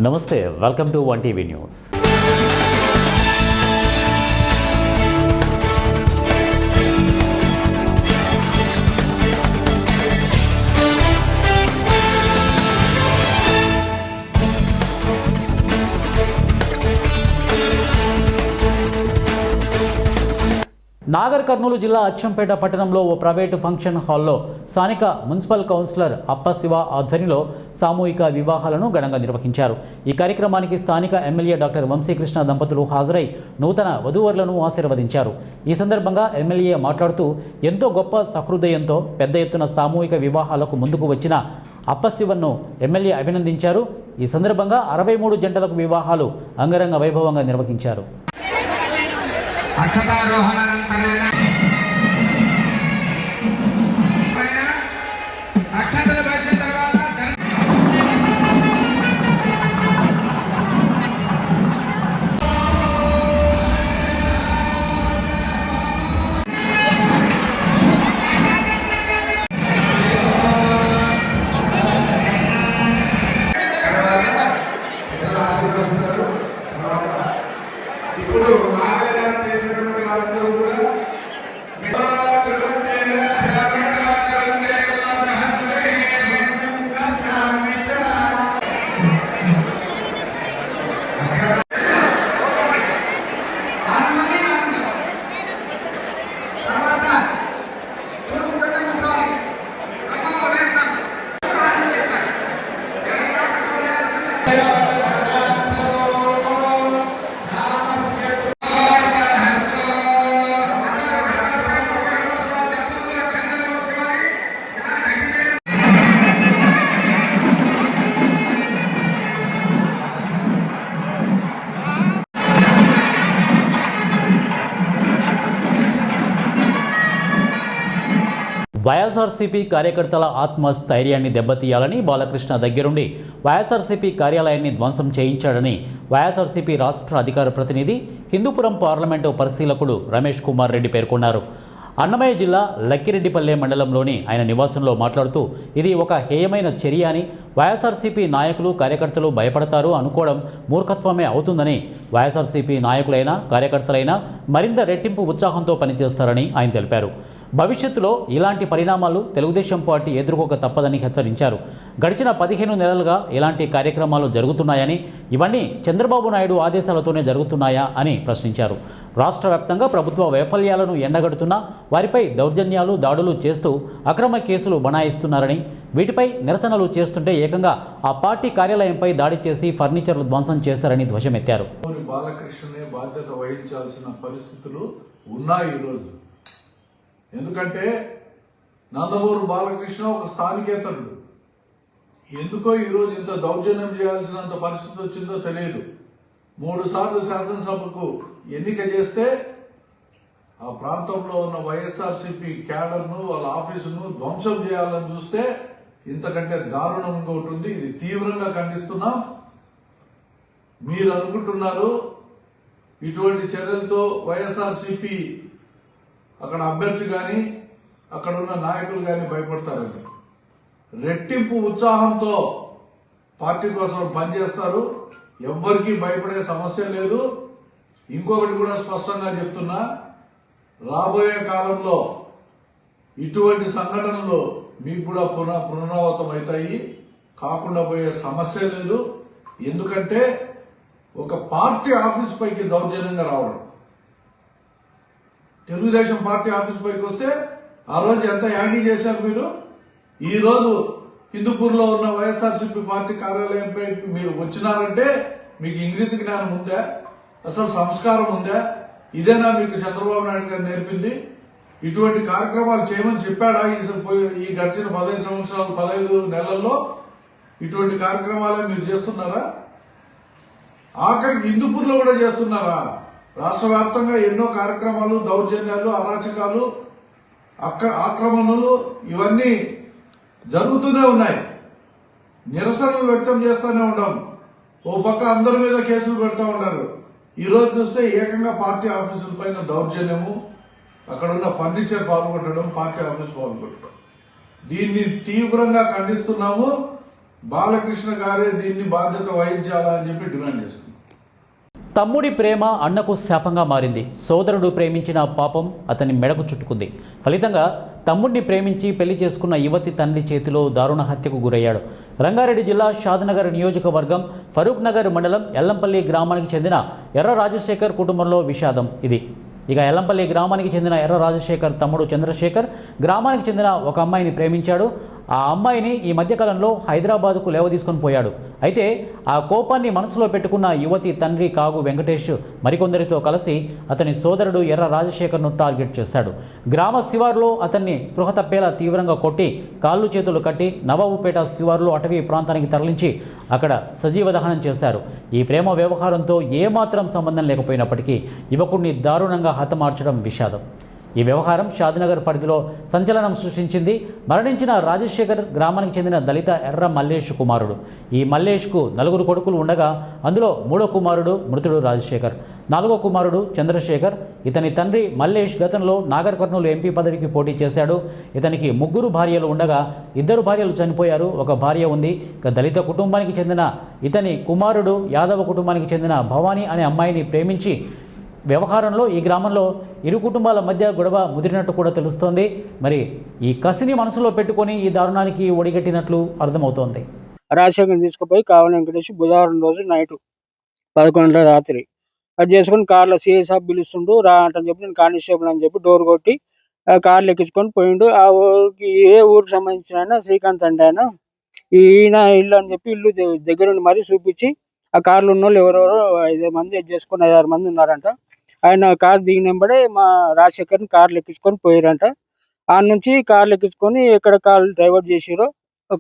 నమస్తే, welcome to 1TV news. Nagar Kurnool జిల్లా అచ్చంపేట పట్టణంలో ఓ ప్రైవేటు ఫంక్షన్ హాల్లో స్థానిక మున్సిపల్ కౌన్సిలర్ అప్పశివ ఆధ్వర్యంలో సామూహిక వివాహాలను ఘనంగా నిర్వహించారు. ఈ కార్యక్రమానికి స్థానిక ఎమ్మెల్యే డాక్టర్ వంశీకృష్ణ దంపతులు హాజరై నూతన వధూవరులను ఆశీర్వదించారు. ఈ సందర్భంగా ఎమ్మెల్యే మాట్లాడుతూ ఎంతో గొప్ప సహృదయంతో పెద్ద ఎత్తున సామూహిక వివాహాలకు ముందుకు వచ్చిన అప్పశివన్ను ఎమ్మెల్యే అభినందించారు. ఈ సందర్భంగా 63 జంటలకు వివాహాలు అంగరంగ వైభవంగా నిర్వహించారు. వైఎస్ఆర్సీపీ కార్యకర్తల ఆత్మస్థైర్యాన్ని దెబ్బతీయాలని బాలకృష్ణ దగ్గరుండి వైఎస్ఆర్సీపీ కార్యాలయాన్ని ధ్వంసం చేయించాడని వైఎస్ఆర్సీపీ రాష్ట్ర అధికార ప్రతినిధి, హిందూపురం పార్లమెంటు పరిశీలకుడు రమేష్ కుమార్ రెడ్డి పేర్కొన్నారు. అన్నమయ్య జిల్లా లక్కిరెడ్డిపల్లె మండలంలోని ఆయన నివాసంలో మాట్లాడుతూ ఇది ఒక హేయమైన చర్య అని, వైఎస్ఆర్సీపీ నాయకులు కార్యకర్తలు భయపడతారు అనుకోవడం మూర్ఖత్వమే అవుతుందని, వైఎస్ఆర్సీపీ నాయకులైనా కార్యకర్తలైనా మరింత రెట్టింపు ఉత్సాహంతో పనిచేస్తారని ఆయన తెలిపారు. భవిష్యత్తులో ఇలాంటి పరిణామాలు తెలుగుదేశం పార్టీ ఎదుర్కోక తప్పదని హెచ్చరించారు. గడిచిన 15 నెలలుగా ఇలాంటి కార్యక్రమాలు జరుగుతున్నాయని, ఇవన్నీ చంద్రబాబు నాయుడు ఆదేశాలతోనే జరుగుతున్నాయా అని ప్రశ్నించారు. రాష్ట్ర వ్యాప్తంగా ప్రభుత్వ వైఫల్యాలను ఎండగడుతున్నా వారిపై దౌర్జన్యాలు, దాడులు చేస్తూ అక్రమ కేసులు బనాయిస్తున్నారని, వీటిపై నిరసనలు చేస్తుంటే ఏకంగా ఆ పార్టీ కార్యాలయంపై దాడి చేసి ఫర్నిచర్లు ధ్వంసం చేశారని ధ్వజమెత్తారు. బాలకృష్ణనే బాధ్యత వహించాల్సిన పరిస్థితులు ఉన్నాయి ఈరోజు. ఎందుకంటే నందమూరు బాలకృష్ణ ఒక స్థానికేతరుడు. ఎందుకో ఈరోజు ఇంత దౌర్జన్యం చేయాల్సినంత పరిస్థితి వచ్చిందో తెలియదు. 3 సార్లు శాసనసభకు ఎన్నిక చేస్తే ఆ ప్రాంతంలో ఉన్న వైఎస్ఆర్సీపీ క్యాడర్ను, వాళ్ళ ఆఫీసును ధ్వంసం చేయాలని చూస్తే ఇంతకంటే దారుణం ఇంకోటి ఉంది. ఇది తీవ్రంగా ఖండిస్తున్నాం. మీరు అనుకుంటున్నారు ఇటువంటి చర్యలతో వైఎస్ఆర్సీపీ అక్కడ అభ్యర్థి కానీ అక్కడ ఉన్న నాయకులు కానీ భయపడతారండి. రెట్టింపు ఉత్సాహంతో పార్టీ కోసం పనిచేస్తారు. ఎవ్వరికీ భయపడే సమస్య లేదు. ఇంకొకటి కూడా స్పష్టంగా చెప్తున్నా, రాబోయే కాలంలో ఇటువంటి సంఘటనలు మీకు కూడా పునరావృతం అవుతాయి. కాకుండా పోయే సమస్య లేదు. ఎందుకంటే ఒక పార్టీ ఆఫీస్ పైకి దౌర్జన్యంగా రావడం, తెలుగుదేశం పార్టీ ఆఫీస్ పైకి వస్తే ఆ రోజు ఎంత యాగి చేశారు మీరు. ఈ రోజు హిందూపూర్లో ఉన్న వైఎస్ఆర్సీపీ పార్టీ కార్యాలయంపై మీరు వచ్చినారంటే మీకు ఇంగిత జ్ఞానం ఉందా? అసలు సంస్కారం ఉందా? ఇదేనా మీకు చంద్రబాబు నాయుడు గారు నేర్పింది? ఇటువంటి కార్యక్రమాలు చేయమని చెప్పాడా ఈ గడిచిన 15 సంవత్సరాలు 15 నెలల్లో? ఇటువంటి కార్యక్రమాలే మీరు చేస్తున్నారా? ఆఖరికి హిందూపూర్లో కూడా చేస్తున్నారా? రాష్ట్ర వ్యాప్తంగా ఎన్నో కార్యక్రమాలు, దౌర్జన్యాలు, అరాచకాలు, ఆక్రమణలు ఇవన్నీ జరుగుతూనే ఉన్నాయి. నిరసనలు వ్యక్తం చేస్తూనే ఉన్నాం. ఓ పక్క అందరి మీద కేసులు పెడతా ఉన్నారు. ఈ రోజు చూస్తే ఏకంగా పార్టీ ఆఫీసుల పైన దౌర్జన్యము, అక్కడ ఉన్న ఫర్నిచర్ పాల్గొట్టడం, పార్టీ ఆఫీస్ పాల్గొట్టడం. దీన్ని తీవ్రంగా ఖండిస్తున్నాము. బాలకృష్ణ గారే దీన్ని బాధ్యత వహించాలని చెప్పి డిమాండ్ చేస్తున్నాం. తమ్ముడి ప్రేమ అన్నకు శాపంగా మారింది. సోదరుడు ప్రేమించిన పాపం అతని మెడకు చుట్టుకుంది. ఫలితంగా తమ్ముడిని ప్రేమించి పెళ్లి చేసుకున్న యువతి తండ్రి చేతిలో దారుణ హత్యకు గురయ్యాడు. రంగారెడ్డి జిల్లా షాద్నగర్ నియోజకవర్గం ఫరూక్ నగర్ మండలం ఎల్లంపల్లి గ్రామానికి చెందిన ఎర్ర రాజశేఖర్ కుటుంబంలో విషాదం ఇది. ఇక ఎల్లంపల్లి గ్రామానికి చెందిన ఎర్ర రాజశేఖర్ తమ్ముడు చంద్రశేఖర్ గ్రామానికి చెందిన ఒక అమ్మాయిని ప్రేమించాడు. ఆ అమ్మాయిని ఈ మధ్యకాలంలో హైదరాబాదుకు లేవదీసుకొని పోయాడు. అయితే ఆ కోపాన్ని మనసులో పెట్టుకున్న యువతి తండ్రి కాగు వెంకటేష్ మరికొందరితో కలిసి అతని సోదరుడు ఎర్ర రాజశేఖర్ను టార్గెట్ చేశాడు. గ్రామ శివారులో అతన్ని స్పృహ తప్పేలా తీవ్రంగా కొట్టి కాళ్ళు చేతులు కట్టి నవాబుపేట శివారులో అటవీ ప్రాంతానికి తరలించి అక్కడ సజీవ దహనం చేశారు. ఈ ప్రేమ వ్యవహారంతో ఏమాత్రం సంబంధం లేకపోయినప్పటికీ యువకుడిని దారుణంగా హతమార్చడం విషాదం. ఈ వ్యవహారం షాద్నగర్ పరిధిలో సంచలనం సృష్టించింది. మరణించిన రాజశేఖర్ గ్రామానికి చెందిన దళిత ఎర్ర మల్లేష్ కుమారుడు. ఈ మల్లేష్కు 4 కొడుకులు ఉండగా అందులో 3వ కుమారుడు మృతుడు రాజశేఖర్, 4వ కుమారుడు చంద్రశేఖర్. ఇతని తండ్రి మల్లేష్ గతంలో నాగర్ కర్నూలు ఎంపీ పదవికి పోటీ చేశాడు. ఇతనికి 3 భార్యలు ఉండగా 2 భార్యలు చనిపోయారు, 1 భార్య ఉంది. దళిత కుటుంబానికి చెందిన ఇతని కుమారుడు యాదవ కుటుంబానికి చెందిన భవానీ అనే అమ్మాయిని ప్రేమించి వ్యవహారంలో ఈ గ్రామంలో ఇరు కుటుంబాల మధ్య గొడవ ముదిరినట్టు కూడా తెలుస్తోంది. మరి ఈ కసిని మనసులో పెట్టుకొని ఈ దారుణానికి ఒడిగట్టినట్లు అర్థమవుతోంది. రాజశేఖర్ని తీసుకుపోయి కావలి వెంకటేష్ బుధవారం రోజు నైట్ 11 గంటల రాత్రి అది చేసుకుని కార్లో సిఐ సాబ్ పిలుస్తుండు రా అంటని చెప్పి నేను కానిస్టేబుల్ అని చెప్పి డోర్ కొట్టి కార్లు ఎక్కించుకొని పోయిండు. ఆ ఊరికి ఏ ఊరికి సంబంధించిన ఆయన శ్రీకాంత్ అంటే ఆయన ఈయన ఇల్లు అని చెప్పి ఇల్లు దగ్గరుండి మరీ చూపించి ఆ కార్లు ఉన్న వాళ్ళు ఎవరెవరో 5 మంది చేసుకొని 5-6 మంది ఉన్నారంట. ఆయన కార్ దిగినంబడే మా రాజశేఖర్ని కార్లు ఎక్కించుకొని పోయారంట. ఆ నుంచి కార్లు ఎక్కించుకొని ఎక్కడ కార్ డైవర్ట్ చేసిరో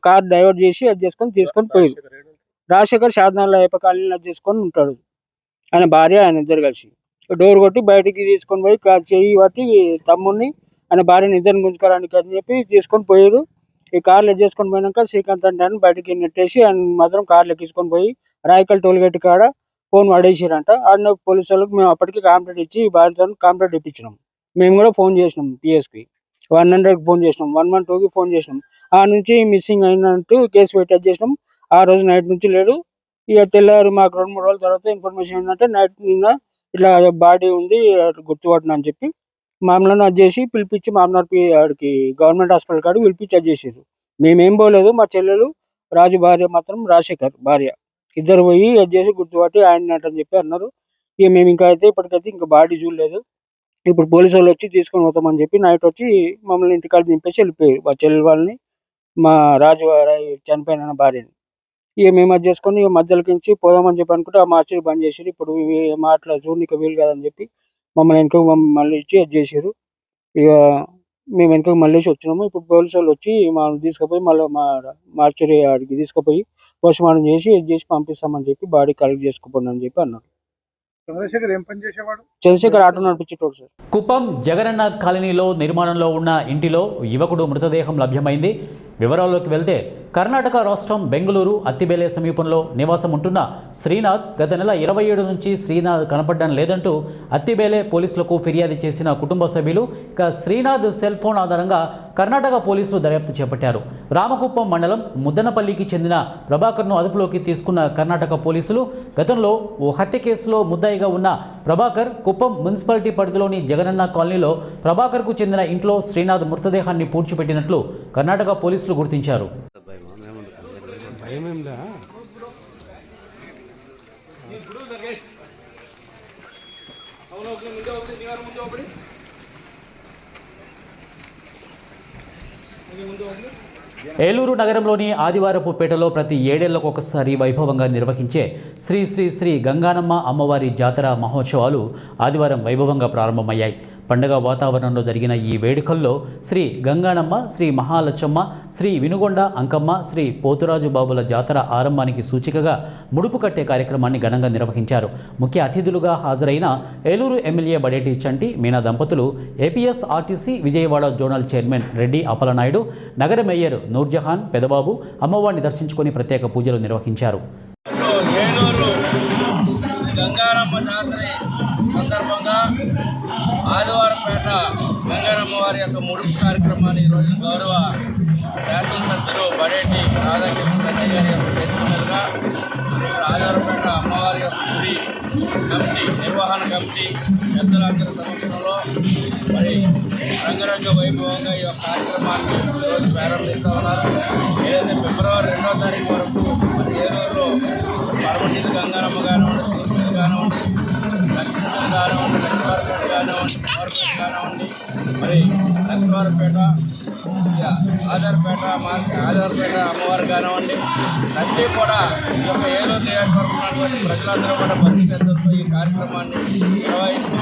కార్ డైవర్ట్ చేసి అది చేసుకొని తీసుకొని పోయారు. రాజశేఖర్ షాద్నగర్లో ఏప కాలనీలో చేసుకొని ఉంటాడు. ఆయన భార్య ఆయన ఇద్దరు కలిసి డోర్ కొట్టి బయటికి తీసుకొని పోయి చెయ్యి పట్టి తమ్ముడిని ఆయన భార్యని ఇద్దరిని గుంజుకోవడానికి అని చెప్పి తీసుకొని పోయారు. ఈ కార్లు చేసుకొని పోయినాక శ్రీకాంత్ అంటే ఆయన బయటికి నెట్టేసి ఆయన మాత్రం కార్లు ఎక్కించుకొని పోయి రాయకల్ టోల్గేట్ కాడ ఫోన్ పడేసిరంట. ఆడిన పోలీసు వాళ్ళకి మేము అప్పటికి కంప్లైంట్ ఇచ్చి భార్యతో కంప్లైంట్ ఇప్పించినాం. మేము కూడా ఫోన్ చేసినాం పిఎస్కి 100కి ఫోన్ చేసినాం, 112కి ఫోన్ చేసినాం. ఆ నుంచి మిస్సింగ్ అయినట్టు కేసు పెట్టి చేసినాం. ఆ రోజు నైట్ నుంచి లేడు. ఇక తెల్లారు మాకు 2-3 రోజుల తర్వాత ఇన్ఫర్మేషన్ ఏంటంటే నైట్ నిన్న ఇట్లా బాడీ ఉంది గుర్తుపట్టిన అని చెప్పి మామూలు అది చేసి పిలిపించి మామూలు ఆడికి గవర్నమెంట్ హాస్పిటల్ కాడికి పిలిపించి అది చేసారు. మేమేం పోలేదు, మా చెల్లెలు రాజు భార్య మాత్రం రాజశేఖర్ భార్య ఇద్దరు పోయి అది చేసి గుర్తుపట్టి ఆయన అని చెప్పి అన్నారు. ఇక మేము ఇంకా అయితే ఇప్పటికైతే ఇంకా బాడీ చూడలేదు. ఇప్పుడు పోలీసు వాళ్ళు వచ్చి తీసుకొని పోతామని చెప్పి నైట్ వచ్చి మమ్మల్ని ఇంటికాడ దింపేసి వెళ్ళిపోయారు మా చెల్లెల వాళ్ళని, మా రాజు చనిపోయిన భార్యని. ఇక మేము అది చేసుకొని ఇక మధ్యలోకించి పోదామని చెప్పి అనుకుంటే ఆ మార్చి బంద్ చేసారు. ఇప్పుడు ఇవి మాటలు చూడనికి వీలు కాదని చెప్పి మమ్మల్ని వెనక మళ్ళీ ఇచ్చి అది చేసారు. ఇక మేము వెనకకి మళ్ళీ వచ్చినాము. ఇప్పుడు పోలీసు వాళ్ళు వచ్చి మమ్మల్ని తీసుకుపోయి మళ్ళీ మా మార్చరీ ఆడికి తీసుకుపోయి పోస్ట్మార్టం చేసి ఇది చేసి పంపిస్తామని చెప్పి బాడీ కలెక్ట్ చేసుకుపోండి అని చెప్పి అన్నారు. చంద్రశేఖర్ ఏం పని చేసేవాడు? చంద్రశేఖర్ ఆటో నడిపించేటోడు సార్. కుప్పం జగనన్న కాలనీలో నిర్మాణంలో ఉన్న ఇంటిలో యువకుడు మృతదేహం లభ్యమైంది. వివరాల్లోకి వెళ్తే కర్ణాటక రాష్ట్రం బెంగళూరు అత్తిబేలే సమీపంలో నివాసం ఉంటున్న శ్రీనాథ్ గత నెల 27 నుంచి శ్రీనాథ్ కనపడడం లేదంటూ అత్తిబేలే పోలీసులకు ఫిర్యాదు చేసిన కుటుంబ సభ్యులు ఇక శ్రీనాథ్ సెల్ ఫోన్ ఆధారంగా కర్ణాటక పోలీసులు దర్యాప్తు చేపట్టారు. రామకుప్పం మండలం ముద్దనపల్లికి చెందిన ప్రభాకర్ను అదుపులోకి తీసుకున్న కర్ణాటక పోలీసులు గతంలో ఓ హత్య కేసులో ముద్దాయిగా ఉన్న ప్రభాకర్ కుప్పం మున్సిపాలిటీ పరిధిలోని జగనన్న కాలనీలో ప్రభాకర్కు చెందిన ఇంట్లో శ్రీనాథ్ మృతదేహాన్ని పూడ్చిపెట్టినట్లు కర్ణాటక పోలీసులు గుర్తించారు. ఏలూరు నగరంలోని ఆదివారపు పేటలో ప్రతి 7 ఏళ్లకు ఒకసారి వైభవంగా నిర్వహించే శ్రీ శ్రీ శ్రీ గంగానమ్మ అమ్మవారి జాతర మహోత్సవాలు ఆదివారం వైభవంగా ప్రారంభమయ్యాయి. పండుగ వాతావరణంలో జరిగిన ఈ వేడుకల్లో శ్రీ గంగానమ్మ, శ్రీ మహాలచ్చమ్మ, శ్రీ వినుగొండ అంకమ్మ, శ్రీ పోతురాజు బాబుల జాతర ఆరంభానికి సూచికగా ముడుపు కట్టే కార్యక్రమాన్ని ఘనంగా నిర్వహించారు. ముఖ్య అతిథులుగా హాజరైన ఏలూరు ఎమ్మెల్యే బడేటి చంటి మీనా దంపతులు, APSRTC Vijayawada zonal chairman Reddy Appalanaidu, నగర మేయర్ నూర్జహాన్ పెదబాబు అమ్మవారిని దర్శించుకొని ప్రత్యేక పూజలు నిర్వహించారు. గంగారమ్మ జాతర సందర్భంగా ఆదివారపేట గంగారమ్మ వారి యొక్క ముడుపు కార్యక్రమాన్ని ఈరోజు గౌరవ శాసనసభ్యులు బడేటి రాధాకృష్ణ గారి యొక్క చేతుల మీదుగా ఇక్కడ ఆధారపేట అమ్మవారి యొక్క గుడి కమిటీ నిర్వహణ కమిటీ పెద్దలందరి సమక్షంలో మరి రంగరంగ వైభవంగా ఈ యొక్క కార్యక్రమాన్ని ఈరోజు ప్రారంభిస్తూ ఉన్నారు. ఏదైతే ఫిబ్రవరి 2వ తారీఖు వరకు మరి ఏలూరులో పరమటిది గంగారమ్మ కానివ్వండి, తూర్పుది కానివ్వండి, లక్ష్మీపతి కానివ్వండి, లక్ష్మీవారపేట కానివ్వండి, మోరపేట కానివ్వండి, మరి లక్ష్మీవారపేట ఆధారపేట అమ్మవారు కానివ్వండి, అన్నీ కూడా ఈ యొక్క ఏలూరు నియోజకవర్గం ప్రజలందరూ కూడా భక్తి శ్రద్ధలతో ఈ కార్యక్రమాన్ని నిర్వహిస్తూ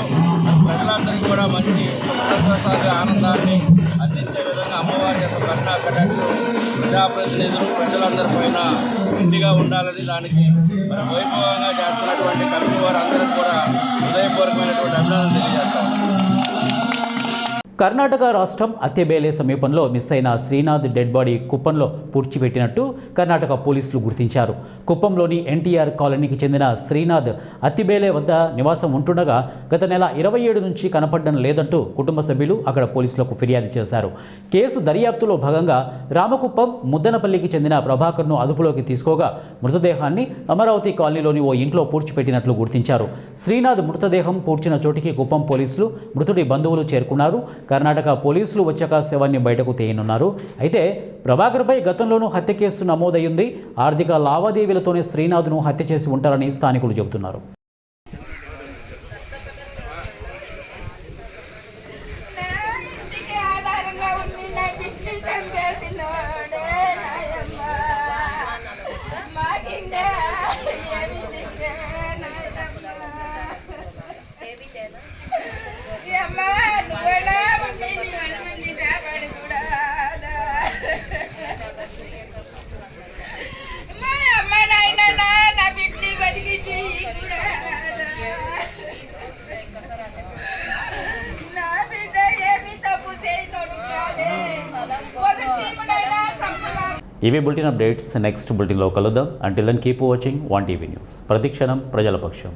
ప్రజలందరికీ కూడా మంచి సంతోషాలు ఆనందాన్ని అందించే విధంగా అమ్మవారి యొక్క కరుణా కటాక్ష ప్రజాప్రతినిధులు ప్రజలందరి పైన ఇంటిగా ఉండాలని దానికి మరి వైభవంగా చేస్తున్నటువంటి కమిటీ వారు అందరికీ కూడా హృదయపూర్వకమైనటువంటి అభినందనలు తెలియజేస్తాం. కర్ణాటక రాష్ట్రం అత్తెబేలే సమీపంలో మిస్ అయిన శ్రీనాథ్ డెడ్ బాడీ కుప్పంలో పూడ్చిపెట్టినట్టు కర్ణాటక పోలీసులు గుర్తించారు. కుప్పంలోని ఎన్టీఆర్ కాలనీకి చెందిన శ్రీనాథ్ అత్తిబేలే వద్ద నివాసం ఉంటుండగా గత నెల 27 నుంచి కనపడడం లేదంటూ కుటుంబ సభ్యులు అక్కడ పోలీసులకు ఫిర్యాదు చేశారు. కేసు దర్యాప్తులో భాగంగా రామకుప్పం ముద్దనపల్లికి చెందిన ప్రభాకర్ను అదుపులోకి తీసుకోగా మృతదేహాన్ని అమరావతి కాలనీలోని ఓ ఇంట్లో పూడ్చిపెట్టినట్లు గుర్తించారు. శ్రీనాథ్ మృతదేహం పూడ్చిన చోటికి కుప్పం పోలీసులు, మృతుడి బంధువులు చేరుకున్నారు. కర్ణాటక పోలీసులు వచ్చాక శవాన్ని బయటకు తీయనున్నారు. అయితే ప్రభాకర్పై గతంలోనూ హత్య కేసు నమోదయ్యింది. ఆర్థిక లావాదేవీలతోనే శ్రీనాథ్ను హత్య చేసి ఉంటారని స్థానికులు చెబుతున్నారు. ఇవి బులెటిన్ అప్డేట్స్. నెక్స్ట్ బులెటిన్లో కలుద్దాం. Until then keep watching 1 TV news. ప్రతిక్షణం ప్రజల పక్షం.